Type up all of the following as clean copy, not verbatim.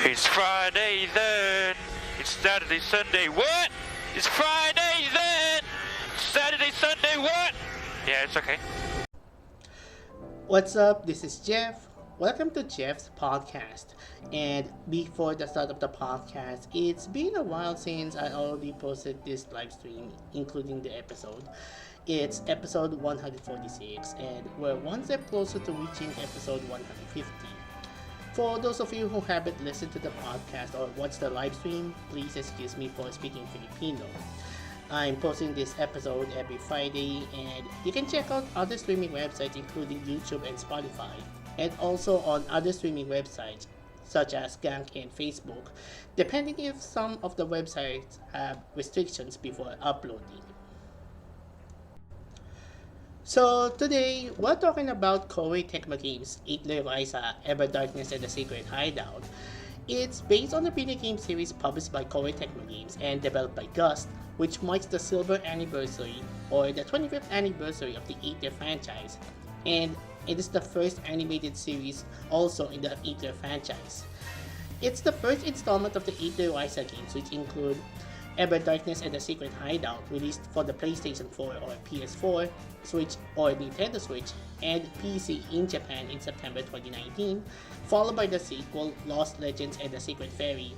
It's Friday then. It's Saturday, Sunday. What? It's Friday then. Saturday, Sunday. What? Yeah, it's okay. What's up? This is Jeff. Welcome to Jeff's podcast. And before the start of the podcast, it's been a while since I already posted this live stream, including the episode. It's episode 146, and we're one step closer to reaching episode 150. For those of you who haven't listened to the podcast or watched the live stream, please excuse me for speaking Filipino. I'm posting this episode every Friday, and you can check out other streaming websites including YouTube and Spotify, and also on other streaming websites such as Gank and Facebook, depending if some of the websites have restrictions before uploading. So today, we're talking about Koei Tecmo Games' Atelier Ryza, Ever Darkness and the Sacred Hideout. It's based on the video game series published by Koei Tecmo Games and developed by Gust, which marks the silver anniversary or the 25th anniversary of the Atelier franchise, and it is the first animated series also in the Atelier franchise. It's the first installment of the Atelier Ryza games, which include Ever Darkness and the Secret Hideout, released for the PlayStation 4 or PS4, Switch or Nintendo Switch, and PC in Japan in September 2019, followed by the sequel Lost Legends and the Secret Fairy,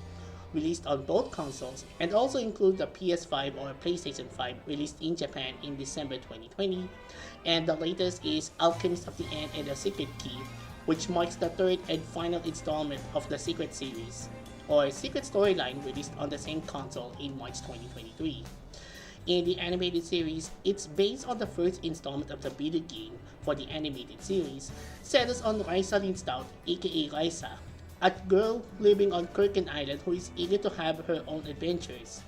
released on both consoles, and also include the PS5 or PlayStation 5, released in Japan in December 2020, and the latest is Alchemist of the End and the Secret Key, which marks the third and final installment of the Secret series, or Secret Storyline, released on the same console in March 2023. In the animated series, it's based on the first installment of the video game for the animated series, centers on Ryza Stout, aka Ryza, a girl living on Kirken Island who is eager to have her own adventures.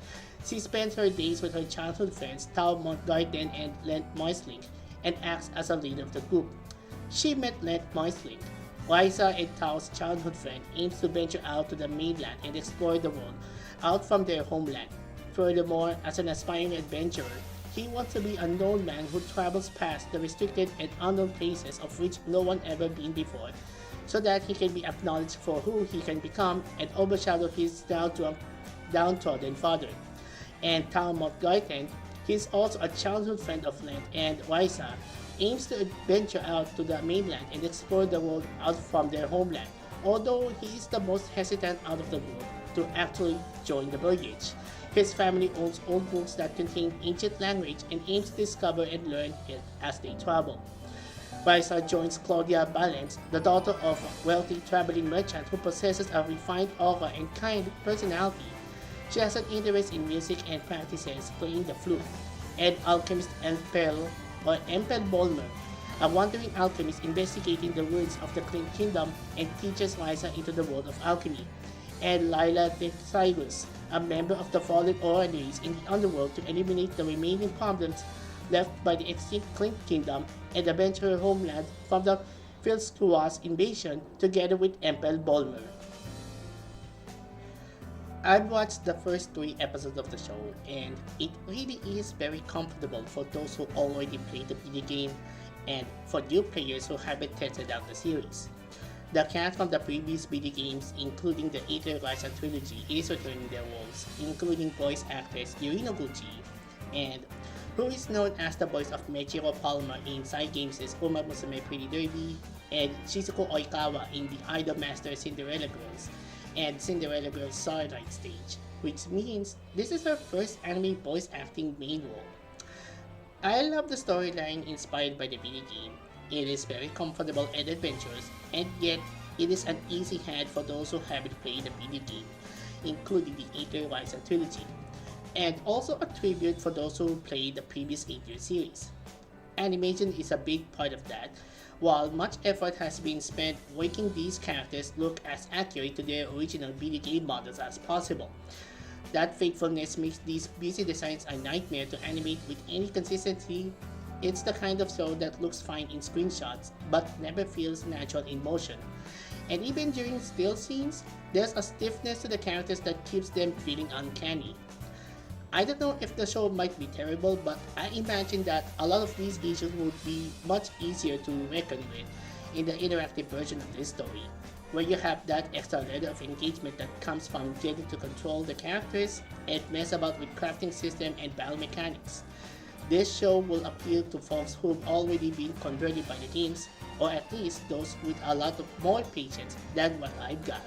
She spends her days with her childhood friends Tao Montgarten and Lent Moisling, and acts as a leader of the group. She met Lent Moisling. Ryza and Tao's childhood friend aims to venture out to the mainland and explore the world out from their homeland. Furthermore, as an aspiring adventurer, he wants to be a known man who travels past the restricted and unknown places of which no one ever been before, so that he can be acknowledged for who he can become and overshadow his downtrodden father. And Tao Montgarten, he is also a childhood friend of Lent, and Ryza aims to venture out to the mainland and explore the world out from their homeland, although he is the most hesitant out of the group to actually join the voyage. His family owns old books that contain ancient language and aims to discover and learn it as they travel. Ryza joins Claudia Balance, the daughter of a wealthy traveling merchant who possesses a refined aura and kind personality. She has an interest in music and practices playing the flute. And alchemist Empel Bolmer, a wandering alchemist investigating the ruins of the Clint Kingdom and teaches Ryza into the world of alchemy. And Lila Cyrus, a member of the fallen Oranaries in the underworld to eliminate the remaining problems left by the extinct Clint Kingdom and avenge her homeland from the Filskuas invasion together with Empel Bolmer. I've watched the first 3 episodes of the show, and it really is very comfortable for those who already played the video game and for new players who haven't tested out the series. The cast from the previous video games, including the Atelier Ryza trilogy, is returning their roles, including voice actress Yuri Noguchi, and who is known as the voice of Meiichiro Palmer in Side Games' Uma Musume Pretty Derby, and Shizuko Oikawa in the Idol Master Cinderella Girls and Cinderella Girls Starlight Stage, which means this is her first anime voice acting main role. I love the storyline inspired by the video game. It is very comfortable and adventurous, and yet it is an easy hand for those who haven't played the video game, including the Atelier Ryza trilogy, and also a tribute for those who played the previous Atelier series. Animation is a big part of that, while much effort has been spent making these characters look as accurate to their original video game models as possible. That faithfulness makes these busy designs a nightmare to animate with any consistency. It's the kind of show that looks fine in screenshots, but never feels natural in motion. And even during still scenes, there's a stiffness to the characters that keeps them feeling uncanny. I don't know if the show might be terrible, but I imagine that a lot of these issues would be much easier to reckon with in the interactive version of this story. where you have that extra layer of engagement that comes from getting to control the characters and mess about with crafting system and battle mechanics. This show will appeal to folks who've already been converted by the games, or at least those with a lot of more patience than what I've got.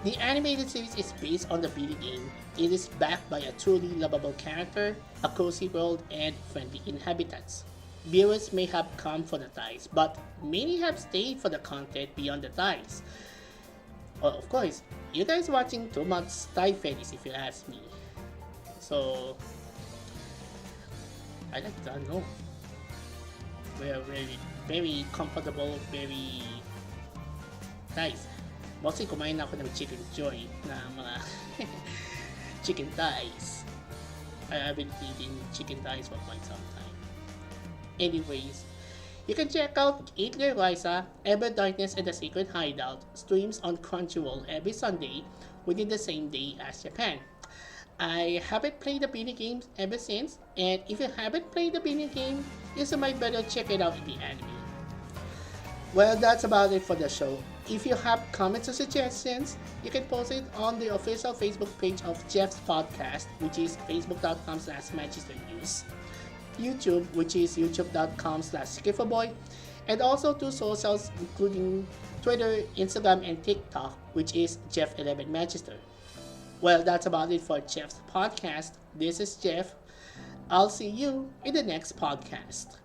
The animated series is based on the video game. It is backed by a truly lovable character, a cozy world, and friendly inhabitants. Viewers may have come for the ties, but many have stayed for the content beyond the ties. Well, of course, you guys watching too much tie fetish if you ask me. So, I like to know. We're very comfortable, very nice. Mostly kumain ako ng chicken joy na mga chicken thighs. I've been eating chicken thighs for quite some time. Anyways, you can check out Atelier Ryza, Ever Darkness and the Sacred Hideout streams on Crunchyroll every Sunday within the same day as Japan. I haven't played the video games ever since, and if you haven't played the video game, you might better check it out in the anime. Well, that's about it for the show. If you have comments or suggestions, you can post it on the official Facebook page of Jeff's podcast, which is facebook.com/ManchesterNews, YouTube, which is youtube.com/skifferboy, and also two socials including Twitter, Instagram, and TikTok, which is Jeff11Manchester. Well, that's about it for Jeff's podcast. This is Jeff. I'll see you in the next podcast.